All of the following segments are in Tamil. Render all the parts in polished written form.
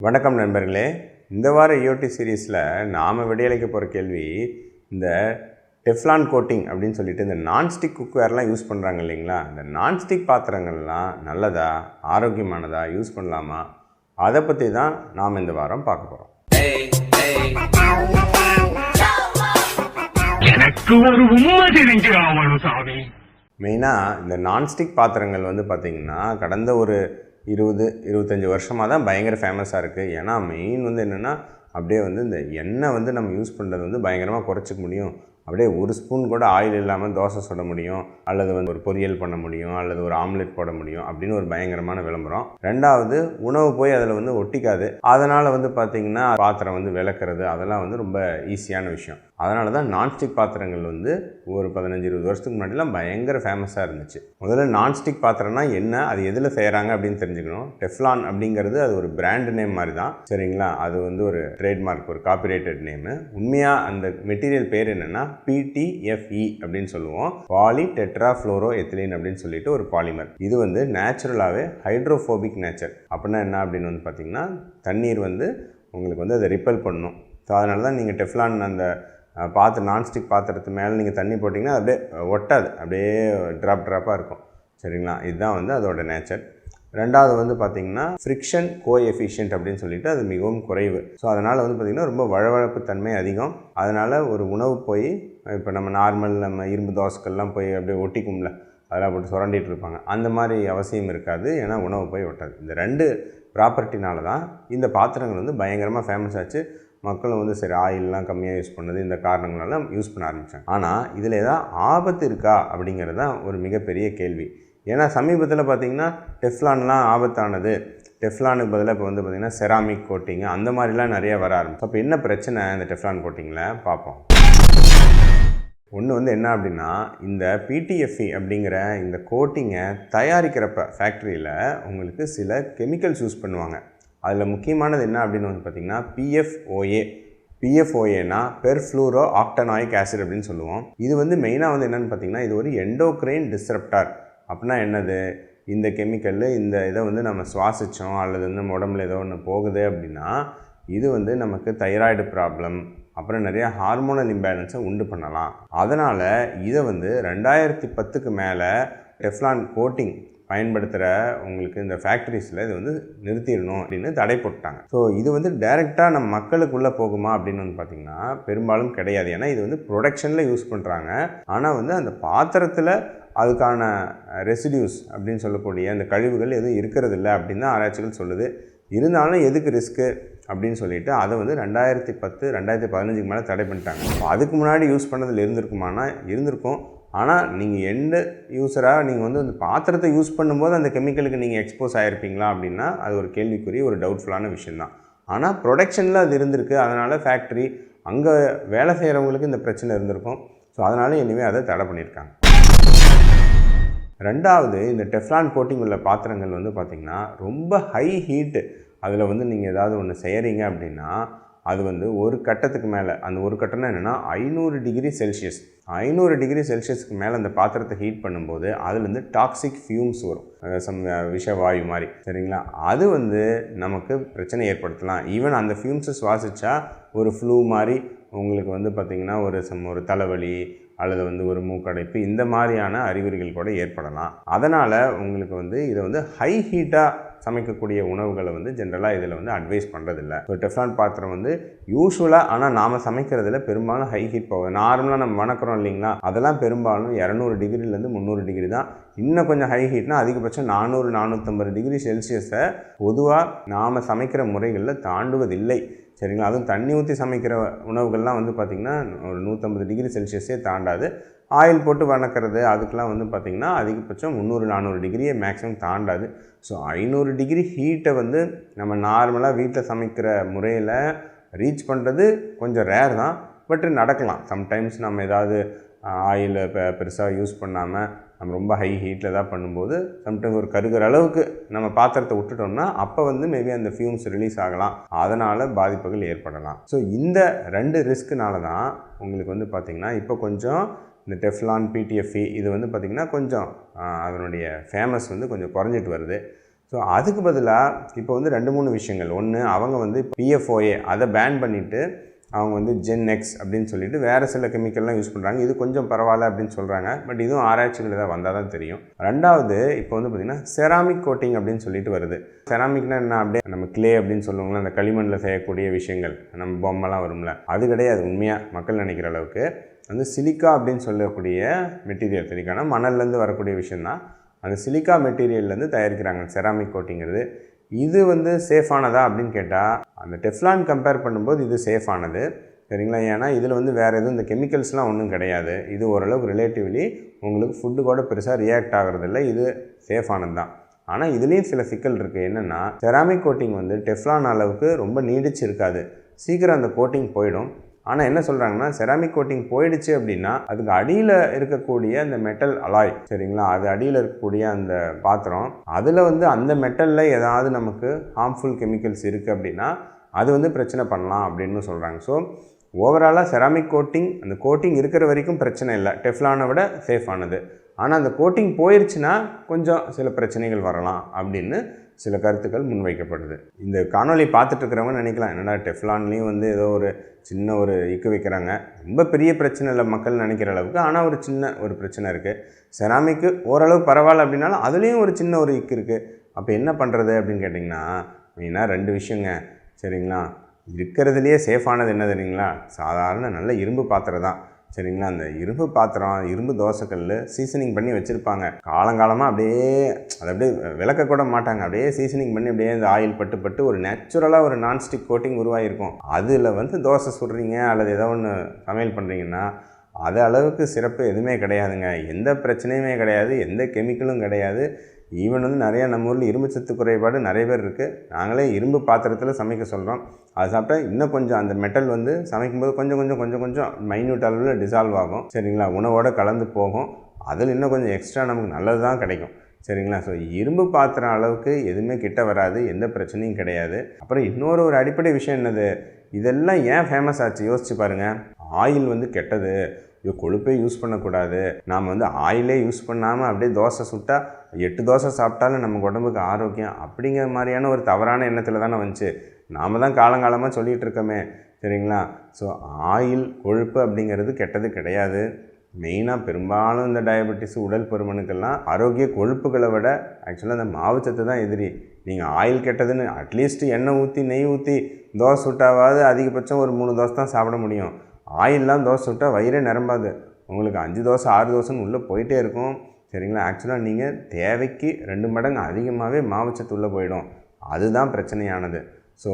வணக்கம் நண்பர்களே. இந்த வார ஈஓடி சீரீஸில் நாம் விடையளிக்க போகிற கேள்வி, இந்த டெஃப்லான் கோட்டிங் அப்படின்னு சொல்லிட்டு இந்த நான்ஸ்டிக் குக்வேர்லாம் யூஸ் பண்ணுறாங்க இல்லைங்களா, இந்த நான்ஸ்டிக் பாத்திரங்கள்லாம் நல்லதா, ஆரோக்கியமானதா, யூஸ் பண்ணலாமா, அதை பற்றி தான் நாம் இந்த வாரம் பார்க்க போகிறோம். மெயினாக இந்த நான்ஸ்டிக் பாத்திரங்கள் வந்து பார்த்திங்கன்னா கடந்த ஒரு 20-25 வருஷமாக தான் பயங்கர ஃபேமஸாக இருக்குது. ஏன்னா மெயின் வந்து என்னென்னா, அப்படியே வந்து இந்த எண்ணெய் வந்து நம்ம யூஸ் பண்ணுறது வந்து பயங்கரமாக குறைச்சிக்க முடியும். அப்படியே ஒரு ஸ்பூன் கூட ஆயில் இல்லாமல் தோசை சுட முடியும், அல்லது வந்து ஒரு பொரியல் பண்ண முடியும், அல்லது ஒரு ஆம்லெட் போட முடியும் அப்படின்னு ஒரு பயங்கரமான விளம்பரம். ரெண்டாவது, உணவு போய் அதில் வந்து ஒட்டிக்காது. அதனால் வந்து பார்த்திங்கன்னா பாத்திரம் வந்து விளக்குறது அதெல்லாம் வந்து ரொம்ப ஈஸியான விஷயம். அதனால தான் நான்ஸ்டிக் பாத்திரங்கள் வந்து ஒரு 15-20 வருஷத்துக்கு முன்னாடிலாம் பயங்கர ஃபேமஸாக இருந்துச்சு. முதல்ல நான்ஸ்டிக் பாத்திரம்னா என்ன, அது எதில் செய்கிறாங்க அப்படின்னு தெரிஞ்சுக்கணும். டெஃப்லான் அப்படிங்கிறது அது ஒரு பிராண்ட் நேம் மாதிரி தான், சரிங்களா. அது வந்து ஒரு ட்ரேட்மார்க், ஒரு காப்பிரைட்டட் நேமு. உண்மையாக அந்த மெட்டீரியல் பேர் என்னென்னா PTFE அப்படின்னு சொல்லுவோம். பாலி டெட்ரா ஃப்ளோரோ எத்திலீன் அப்படின்னு சொல்லிட்டு ஒரு பாலிமர். இது வந்து நேச்சுரலாகவே ஹைட்ரோஃபோபிக் நேச்சர். அப்படின்னா என்ன அப்படின்னு வந்து பார்த்திங்கன்னா, தண்ணீர் வந்து உங்களுக்கு வந்து அதை ரிப்பல் பண்ணணும். ஸோ அதனால தான் நீங்கள் டெஃப்லான் அந்த நான்ஸ்டிக் பாத்திரத்து மேலே நீங்கள் தண்ணி போட்டிங்கன்னா அப்படியே ஒட்டாது, அப்படியே ட்ராப்பாக இருக்கும், சரிங்களா. இதுதான் வந்து அதோட நேச்சர். ரெண்டாவது வந்து பார்த்திங்கன்னா ஃப்ரிக்ஷன் கோஎஃபிஷியன்ட் அப்படின்னு சொல்லிட்டு அது மிகவும் குறைவு. ஸோ அதனால் வந்து பார்த்திங்கன்னா ரொம்ப வழவழப்பு தன்மை அதிகம். அதனால் ஒரு உணவு போய் இப்போ நம்ம இரும்பு தோசைக்கெல்லாம் போய் அப்படியே ஒட்டிக்கும்ல, அதெல்லாம் போட்டு சுரண்டிகிட்டு இருப்பாங்க, அந்த மாதிரி அவசியம் இருக்காது. ஏன்னா உணவு போய் ஒட்டாது. இந்த ரெண்டு ப்ராப்பர்ட்டினால தான் இந்த பாத்திரங்கள் வந்து பயங்கரமாக ஃபேமஸ் ஆச்சு. மக்களும் வந்து சரி ஆயிலெலாம் கம்மியாக யூஸ் பண்ணது, இந்த காரணங்களெல்லாம் யூஸ் பண்ண ஆரம்பித்தாங்க. ஆனால் இதில் ஏதாவது ஆபத்து இருக்கா அப்படிங்கிறது தான் ஒரு மிகப்பெரிய கேள்வி. ஏன்னா சமீபத்தில் பார்த்திங்கன்னா டெஃப்லான்லாம் ஆபத்தானது, டெஃப்லானுக்கு பதிலாக இப்போ வந்து பார்த்திங்கன்னா செராமிக் கோட்டிங்கு அந்த மாதிரிலாம் நிறையா வர ஆரம்பிச்சு. அப்போ என்ன பிரச்சனை இந்த டெஃப்லான் கோட்டிங்கில் பார்ப்போம். ஒன்று வந்து என்ன அப்படின்னா, இந்த PTFE அப்படிங்கிற இந்த கோட்டிங்கை தயாரிக்கிறப்ப ஃபேக்ட்ரியில் உங்களுக்கு சில கெமிக்கல்ஸ் யூஸ் பண்ணுவாங்க. அதில் முக்கியமானது என்ன அப்படின்னு வந்து பார்த்திங்கன்னா PFOA பெர்ஃப்ளூரோ ஆக்டனாயிக் ஆசிட் அப்படின்னு சொல்லுவோம். இது வந்து மெயினாக வந்து என்னென்னு பார்த்திங்கன்னா, இது ஒரு எண்டோக்ரைன் டிஸ்ரப்டார். அப்படின்னா என்னது, இந்த கெமிக்கல் இந்த இதை வந்து நம்ம சுவாசித்தோம் அல்லது வந்து நம்ம உடம்புல ஏதோ ஒன்று போகுது அப்படின்னா இது வந்து நமக்கு தைராய்டு ப்ராப்ளம், அப்புறம் நிறையா ஹார்மோனல் இம்பேலன்ஸை உண்டு பண்ணலாம். அதனால் இதை வந்து 2010க்கு மேலே டெஃப்லான் கோட்டிங் பயன்படுத்துகிற உங்களுக்கு இந்த ஃபேக்ட்ரிஸில் இது வந்து நிறுத்திடணும் அப்படின்னு தடை போட்டாங்க. ஸோ இது வந்து டைரெக்டாக நம்ம மக்களுக்குள்ளே போகுமா அப்படின்னு வந்து பார்த்திங்கன்னா பெரும்பாலும் கிடையாது. ஏன்னா இது வந்து ப்ரொடக்ஷனில் யூஸ் பண்ணுறாங்க. ஆனால் வந்து அந்த பாத்திரத்தில் அதுக்கான ரெசிடியூஸ் அப்படின்னு சொல்லக்கூடிய அந்த கழிவுகள் எதுவும் இருக்கிறது இல்லை அப்படின்னு தான் ஆராய்ச்சிகள் சொல்லுது. இருந்தாலும் எதுக்கு ரிஸ்க்கு அப்படின்னு சொல்லிட்டு அதை வந்து 2010-2015க்கு மேலே தடை பண்ணிட்டாங்க. அதுக்கு முன்னாடி யூஸ் பண்ணதில் இருந்திருக்குமானா இருந்திருக்கும். ஆனால் நீங்கள் எந்த யூஸராக நீங்கள் வந்து அந்த பாத்திரத்தை யூஸ் பண்ணும்போது அந்த கெமிக்கலுக்கு நீங்கள் எக்ஸ்போஸ் ஆகிருப்பீங்களா அப்படின்னா அது ஒரு கேள்விக்குரிய, ஒரு டவுட்ஃபுல்லான விஷயந்தான். ஆனால் ப்ரொடக்ஷனில் அது இருந்திருக்கு. அதனால் ஃபேக்ட்ரி அங்கே வேலை செய்கிறவங்களுக்கு இந்த பிரச்சனை இருந்திருக்கும். ஸோ அதனால் இனிமேல் அதை தடை பண்ணியிருக்காங்க. ரெண்டாவது, இந்த டெஃப்லான் கோட்டிங் உள்ள பாத்திரங்கள் வந்து பார்த்திங்கன்னா ரொம்ப ஹை ஹீட்டு. அதில் வந்து நீங்கள் ஏதாவது ஒன்று செய்கிறீங்க அப்படின்னா அது வந்து ஒரு கட்டத்துக்கு மேலே, அந்த ஒரு கட்டம்னா என்னென்னா 500 டிகிரி செல்சியஸ். 500 டிகிரி செல்சியஸ்க்கு மேலே அந்த பாத்திரத்தை ஹீட் பண்ணும்போது அதுலேருந்து டாக்ஸிக் ஃபியூம்ஸ் வரும், விஷவாயு மாதிரி, சரிங்களா. அது வந்து நமக்கு பிரச்சனை ஏற்படுத்தலாம். ஈவன் அந்த ஃபியூம்ஸை சுவாசித்தா ஒரு ஃப்ளூ மாதிரி உங்களுக்கு வந்து பார்த்திங்கன்னா ஒரு தலைவலி அல்லது வந்து ஒரு மூக்கடைப்பு இந்த மாதிரியான அறிகுறிகள் கூட ஏற்படலாம். அதனால் உங்களுக்கு வந்து இதை வந்து ஹை ஹீட்டாக சமைக்கக்கூடிய உணவுகளை வந்து ஜென்ரலாக இதில் வந்து அட்வைஸ் பண்ணுறதில்ல. ஸோ டெஃப்லான் பாத்திரம் வந்து யூஸ்வலாக, ஆனால் நாம் சமைக்கிறதுல பெரும்பாலும் ஹை ஹீட் போகுது. நார்மலாக நம்ம வணக்கிறோம் இல்லைங்களா, அதெல்லாம் பெரும்பாலும் 200 டிகிரிலேருந்து 300 டிகிரி தான். இன்னும் கொஞ்சம் ஹை ஹீட்னால் அதிகபட்சம் 400-450 டிகிரி செல்சியஸை பொதுவாக நாம் சமைக்கிற முறைகளில் தாண்டுவதில்லை, சரிங்களா. அதுவும் தண்ணி ஊற்றி சமைக்கிற உணவுகள்லாம் வந்து பார்த்திங்கன்னா ஒரு 150 டிகிரி செல்சியஸே தாண்டாது. ஆயில் போட்டு வணக்கிறது அதுக்கெலாம் வந்து பார்த்திங்கன்னா அதிகபட்சம் 300-400 டிகிரியே மேக்ஸிமம் தாண்டாது. ஸோ 500 டிகிரி ஹீட்டை வந்து நம்ம நார்மலாக வீட்டில் சமைக்கிற முறையில் ரீச் பண்ணுறது கொஞ்சம் ரேர் தான். பட் நடக்கலாம். சம்டைம்ஸ் நம்ம ஏதாவது ஆயில் பெருசாக யூஸ் பண்ணாமல் நம்ம ரொம்ப ஹை ஹீட்டில் தான் பண்ணும்போது சம்டைம்ஸ் ஒரு கருகிற அளவுக்கு நம்ம பாத்திரத்தை விட்டுட்டோம்னா அப்போ வந்து மேபி அந்த ஃபியூம்ஸ் ரிலீஸ் ஆகலாம், அதனால் பாதிப்புகள் ஏற்படலாம். ஸோ இந்த 2 ரிஸ்க்குனால தான் உங்களுக்கு வந்து பார்த்திங்கன்னா இப்போ கொஞ்சம் இந்த டெஃப்லான் PTFE இது வந்து பார்த்திங்கன்னா கொஞ்சம் அதனுடைய ஃபேமஸ் வந்து கொஞ்சம் குறைஞ்சிட்டு வருது. ஸோ அதுக்கு பதிலாக இப்போ வந்து 2-3 விஷயங்கள். ஒன்று, அவங்க வந்து PFOA அதை பேன் பண்ணிவிட்டு அவங்க வந்து ஜென்எக்ஸ் அப்படின்னு சொல்லிட்டு வேறு சில கெமிக்கல்லாம் யூஸ் பண்ணுறாங்க. இது கொஞ்சம் பரவாயில்ல அப்படின்னு சொல்கிறாங்க. பட் இதுவும் ஆராய்ச்சிகள் ஏதாவது வந்தால் தான் தெரியும். 2வது, இப்போ வந்து பார்த்திங்கன்னா செராமிக் கோட்டிங் அப்படின்னு சொல்லிட்டு வருது. செராமிக்னா என்ன, அப்படியே நம்ம கிளே அப்படின்னு சொல்லுவாங்களா, அந்த களிமண்ணில் செய்யக்கூடிய விஷயங்கள், நம்ம பொம்மைலாம் வரும்ல, அது கிடையாது. உண்மையாக மக்கள் நினைக்கிற அளவுக்கு வந்து சிலிக்கா அப்படின்னு சொல்லக்கூடிய மெட்டீரியல், சிலிக்கானா மணல்லேருந்து வரக்கூடிய விஷயந்தான். அந்த சிலிக்கா மெட்டீரியல்லேருந்து தயாரிக்கிறாங்க செராமிக் கோட்டிங்கிறது. இது வந்து சேஃபானதா அப்படின்னு கேட்டால், அந்த டெஃப்லான் கம்பேர் பண்ணும்போது இது சேஃபானது, சரிங்களா. ஏன்னா இதில் வந்து வேறு எதுவும் இந்த கெமிக்கல்ஸ்லாம் ஒன்றும் கிடையாது. இது ஓரளவுக்கு ரிலேட்டிவ்லி உங்களுக்கு ஃபுட்டு கூட பெருசாக ரியாக்ட் ஆகிறதில்ல. இது சேஃபானது தான். ஆனால் இதுலேயும் சில சிக்கல் இருக்குது. என்னென்னா, செராமிக் கோட்டிங் வந்து டெஃப்லான் அளவுக்கு ரொம்ப நீடிச்சு இருக்காது. சீக்கிரம் அந்த கோட்டிங் போயிடும். ஆனால் என்ன சொல்கிறாங்கன்னா, செராமிக் கோட்டிங் போயிடுச்சு அப்படின்னா அதுக்கு அடியில் இருக்கக்கூடிய அந்த மெட்டல் அலாய், சரிங்களா, அது அடியில் இருக்கக்கூடிய அந்த பாத்திரம், அதில் வந்து அந்த மெட்டலில் ஏதாவது நமக்கு ஹார்ம்ஃபுல் கெமிக்கல்ஸ் இருக்குது அப்படின்னா அது வந்து பிரச்சனை பண்ணலாம் அப்படின்னு சொல்கிறாங்க. ஸோ ஓவராலாக செராமிக் கோட்டிங், அந்த கோட்டிங் இருக்கிற வரைக்கும் பிரச்சனை இல்லை, டெஃப்லானை விட சேஃபானது. ஆனால் அந்த கோட்டிங் போயிடுச்சுன்னா கொஞ்சம் சில பிரச்சனைகள் வரலாம் அப்படின்னு சில கருத்துக்கள் முன்வைக்கப்படுது. இந்த காணொலி பார்த்துட்டு இருக்கிறவங்க நினைக்கலாம், என்னடா டெஃப்லான்லேயும் வந்து ஏதோ ஒரு சின்ன ஒரு இக்கு வைக்கிறாங்க, ரொம்ப பெரிய பிரச்சனை இல்லை மக்கள் நினைக்கிற அளவுக்கு, ஆனால் ஒரு சின்ன ஒரு பிரச்சனை இருக்குது. செராமிக்கு ஓரளவு பரவாயில்ல அப்படின்னாலும் அதுலேயும் ஒரு சின்ன ஒரு இக்கு இருக்குது. அப்போ என்ன பண்ணுறது அப்படின்னு கேட்டிங்கன்னா, மெயினாக 2 விஷயங்க, சரிங்களா. இருக்கிறதுலையே சேஃபானது என்ன தெரியுங்களா, சாதாரண நல்ல இரும்பு பாத்திரம் தான், சரிங்களா. அந்த இரும்பு பாத்திரம், இரும்பு தோசைக்கல் சீசனிங் பண்ணி வச்சுருப்பாங்க காலங்காலமாக. அப்படியே அதை அப்படியே விளக்கக்கூட மாட்டாங்க, அப்படியே சீசனிங் பண்ணி அப்படியே இந்த ஆயில் பட்டு ஒரு நேச்சுரலாக ஒரு நான்ஸ்டிக் கோட்டிங் உருவாகிருக்கும். அதில் வந்து தோசை சுடுறீங்க அல்லது ஏதோ ஒன்று சமையல் பண்ணுறீங்கன்னா அது அளவுக்கு சிறப்பு எதுவுமே கிடையாதுங்க. எந்த பிரச்சனையுமே கிடையாது, எந்த கெமிக்கலும் கிடையாது. ஈவன் வந்து நிறையா நம்ம ஊரில் இரும்பு சத்து குறைபாடு நிறைய பேர் இருக்குது. நாங்களே இரும்பு பாத்திரத்தில் சமைக்க சொல்கிறோம். அது சாப்பிட்டா இன்னும் கொஞ்சம் அந்த மெட்டல் வந்து சமைக்கும்போது கொஞ்சம் மைன்யூட் அளவில் டிசால்வ் ஆகும், சரிங்களா, உணவோடு கலந்து போகும். அதில் இன்னும் கொஞ்சம் எக்ஸ்ட்ரா நமக்கு நல்லது தான் கிடைக்கும், சரிங்களா. ஸோ இரும்பு பாத்திரம் அளவுக்கு எதுவுமே கிட்ட வராது, எந்த பிரச்சனையும் கிடையாது. அப்புறம் இன்னொரு ஒரு அடிப்படை விஷயம் என்னது, இதெல்லாம் ஏன் ஃபேமஸ் ஆச்சு யோசிச்சு பாருங்கள். ஆயில் வந்து கெட்டது, கொழுப்பே யூஸ் பண்ணக்கூடாது, நாம் வந்து ஆயிலே யூஸ் பண்ணாமல் அப்படியே தோசை சுட்டால் 8 தோசை சாப்பிட்டாலும் நமக்கு உடம்புக்கு ஆரோக்கியம், அப்படிங்கிற மாதிரியான ஒரு தவறான எண்ணத்தில் தானே வந்துச்சு. நாம் தான் காலங்காலமாக சொல்லிகிட்டு இருக்கோமே, சரிங்களா. ஸோ ஆயில், கொழுப்பு அப்படிங்கிறது கெட்டது கிடையாது. மெயினாக பெரும்பாலும் இந்த டயபெட்டிஸ், உடல் பருமனுக்கெல்லாம் ஆரோக்கிய கொழுப்புகளை விட ஆக்சுவலாக அந்த மாவுச்சத்து தான் எதிரி. நீங்கள் ஆயில் கெட்டதுன்னு அட்லீஸ்ட் எண்ணெய் ஊற்றி நெய் ஊற்றி தோசை சுட்டாவது அதிகபட்சம் ஒரு 3 தோசை தான் சாப்பிட முடியும். ஆயிலெலாம் தோசை சுட்டால் வயிறே நிரம்பாது, உங்களுக்கு 5 தோசை 6 தோசைன்னு உள்ளே போயிட்டே இருக்கும், சரிங்களா. ஆக்சுவலாக நீங்கள் தேவைக்கு 2 மடங்கு அதிகமாகவே மாவுச்சத்து உள்ளே போயிடும். அதுதான் பிரச்சனையானது. ஸோ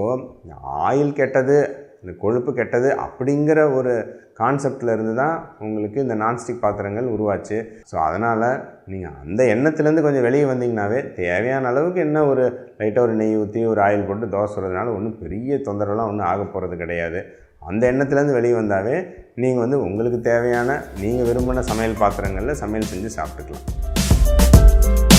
ஆயில் கெட்டது, இந்த கொழுப்பு கெட்டது அப்படிங்கிற ஒரு கான்செப்டில் இருந்து தான் உங்களுக்கு இந்த நான்ஸ்டிக் பாத்திரங்கள் உருவாச்சு. ஸோ அதனால் நீங்கள் அந்த எண்ணத்துலேருந்து கொஞ்சம் வெளியே வந்தீங்கன்னாவே தேவையான அளவுக்கு என்ன ஒரு லைட்டாக ஒரு நெய் ஊற்றி ஒரு ஆயில் போட்டு தோசை சுடுறதுனால ஒன்றும் பெரிய தொந்தரவுலாம் ஒன்றும் ஆக போகிறது கிடையாது. அந்த எண்ணத்துலேருந்து வெளியே வந்தாவே நீங்கள் வந்து உங்களுக்கு தேவையான, நீங்கள் விரும்பின சமையல் பாத்திரங்களில் சமையல் செஞ்சு சாப்பிட்டுக்கலாம்.